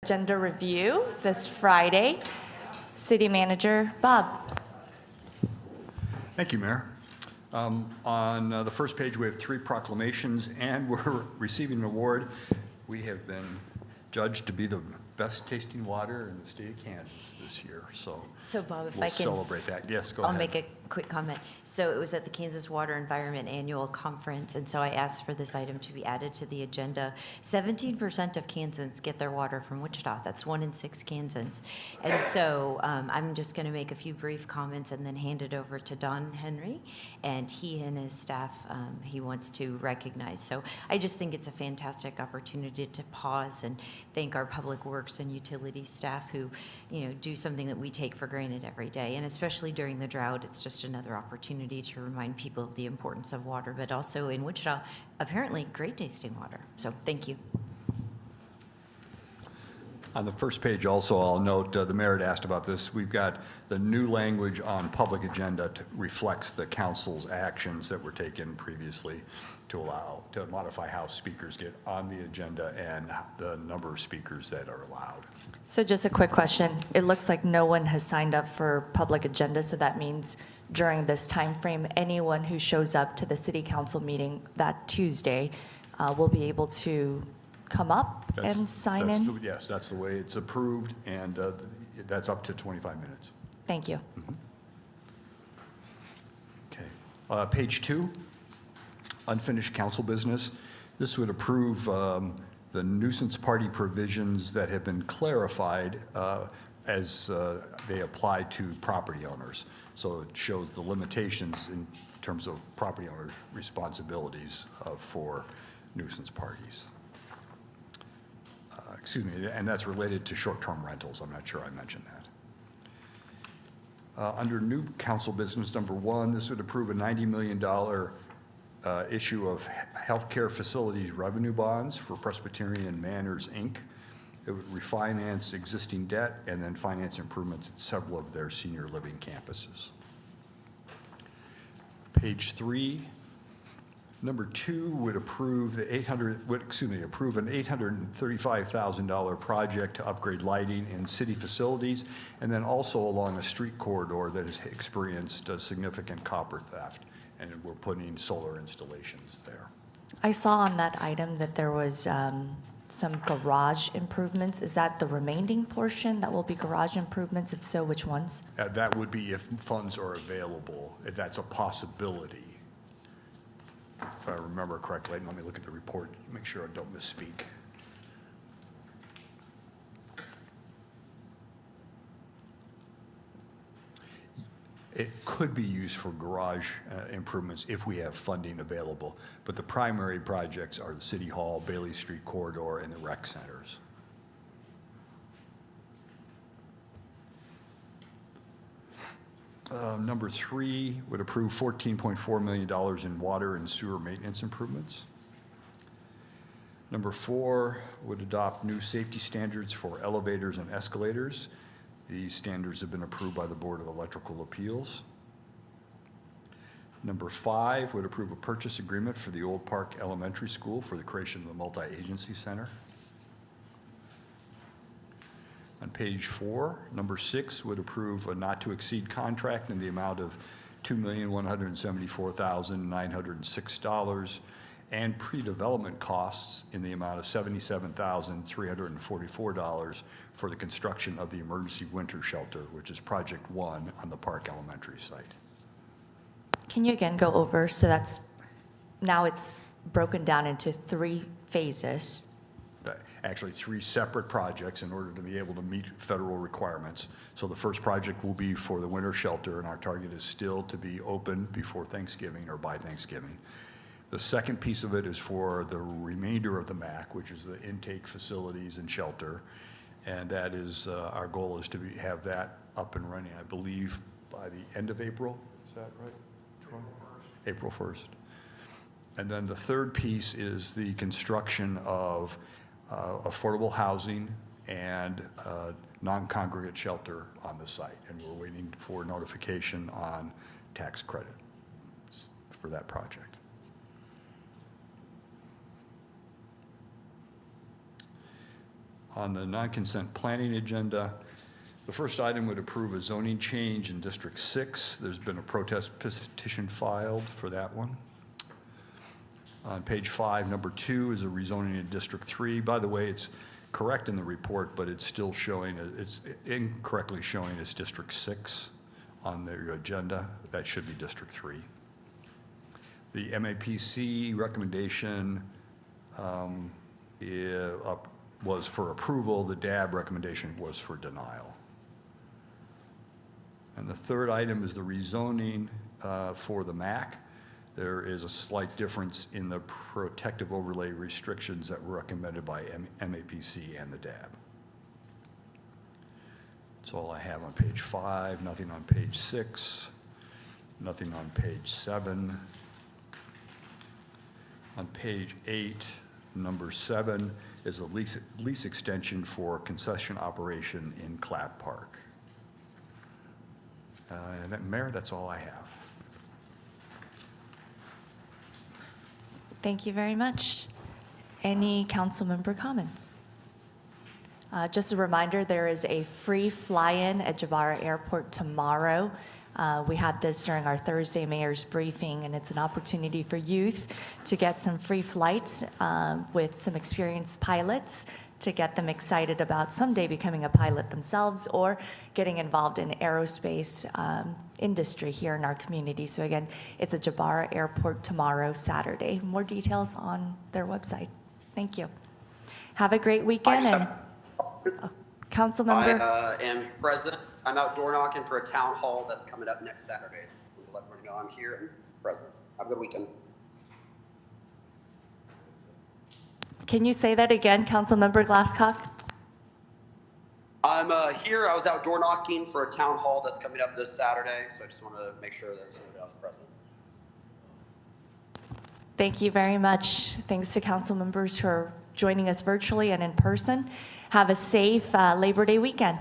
Agenda review this Friday. City Manager Bob. Thank you, Mayor. On the first page, we have 3 proclamations, and we're receiving an award. We have been judged to be the best tasting water in the state of Kansas this year, so Bob, if we'll I can, celebrate that. Yes, go I'll ahead. make a quick comment. So it was at the Kansas Water Environment Annual Conference, and so I asked for this item to be added to the agenda. 17% of Kansans get their water from Wichita. That's 1 in 6 Kansans. And so I'm just going to make a few brief comments and then hand it over to Don Henry, and he and his staff he wants to recognize. So I just think it's a fantastic opportunity to pause and thank our public works and utility staff who, do something that we take for granted every day. And especially during the drought, it's just another opportunity to remind people of the importance of water, but also in Wichita, apparently great tasting water. So thank you. On the first page also, I'll note, the mayor had asked about this. We've got the new language on public agenda reflects the council's actions that were taken previously to modify how speakers get on the agenda and the number of speakers that are allowed. So just a quick question. It looks like no one has signed up for public agenda, so that means during this time frame, anyone who shows up to the city council meeting that Tuesday will be able to come up and sign in? Yes, that's the way it's approved, and that's up to 25 minutes. Thank you. Okay. Page 2, unfinished council business. This would approve the nuisance party provisions that have been clarified as they apply to property owners. So it shows the limitations in terms of property owners' responsibilities for nuisance parties. Excuse me, and that's related to short-term rentals. I'm not sure I mentioned that. Under new council business number 1, this would approve a $90 million issue of healthcare facilities revenue bonds for Presbyterian Manors, Inc. It would refinance existing debt and then finance improvements at several of their senior living campuses. Page 3. Number 2 would approve approve an $835,000 project to upgrade lighting in city facilities, and then also along a street corridor that has experienced a significant copper theft, and we're putting solar installations there. I saw on that item that there was some garage improvements. Is that the remaining portion that will be garage improvements? If so, which ones? That would be if funds are available, if that's a possibility. If I remember correctly, let me look at the report, make sure I don't misspeak. It could be used for garage improvements if we have funding available, but the primary projects are the City Hall, Bailey Street Corridor, and the rec centers. Number 3 would approve $14.4 million in water and sewer maintenance improvements. Number 4 would adopt new safety standards for elevators and escalators. These standards have been approved by the Board of Electrical Appeals. Number 5 would approve a purchase agreement for the Old Park Elementary School for the creation of the multi-agency center. On page 4, number 6 would approve a not-to-exceed contract in the amount of $2,174,906 and pre-development costs in the amount of $77,344 for the construction of the emergency winter shelter, which is Project 1 on the Park Elementary site. Can you again go over, so that's, now it's broken down into 3 phases. Actually 3 separate projects in order to be able to meet federal requirements. So the first project will be for the winter shelter, and our target is still to be open before Thanksgiving or by Thanksgiving. The second piece of it is for the remainder of the MAC, which is the intake facilities and shelter, and that is our goal is to have that up and running, I believe, by the end of April. Is that right? April 1st. And then the third piece is the construction of affordable housing and non-congregate shelter on the site. And we're waiting for notification on tax credit for that project. On the non-consent planning agenda, the first item would approve a zoning change in District 6. There's been a protest petition filed for that one. On page 5, number 2 is a rezoning in District 3. By the way, it's correct in the report, but it's still showing, it's incorrectly showing as District 6 on the agenda. That should be District 3. The MAPC recommendation was for approval. The DAB recommendation was for denial. And the third item is the rezoning for the MAC. There is a slight difference in the protective overlay restrictions that were recommended by MAPC and the DAB. That's all I have on page 5, nothing on page 6, nothing on page 7. On page 8, number 7 is a lease extension for concession operation in Clapp Park. Mayor, that's all I have. Thank you very much. Any council member comments? Just a reminder, there is a free fly-in at Jabara Airport tomorrow. We had this during our Thursday mayor's briefing, and it's an opportunity for youth to get some free flights with some experienced pilots to get them excited about someday becoming a pilot themselves or getting involved in aerospace industry here in our community. So again, it's at Jabara Airport tomorrow, Saturday. More details on their website. Thank you. Have a great weekend. Council member. I am present. I'm out door knocking for a town hall that's coming up next Saturday. We'll let everyone know I'm here and present. Have a good weekend. Can you say that again, Councilmember Glasscock? I'm here. I was out door knocking for a town hall that's coming up this Saturday, so I just want to make sure there's somebody else present. Thank you very much. Thanks to council members for joining us virtually and in person. Have a safe Labor Day weekend.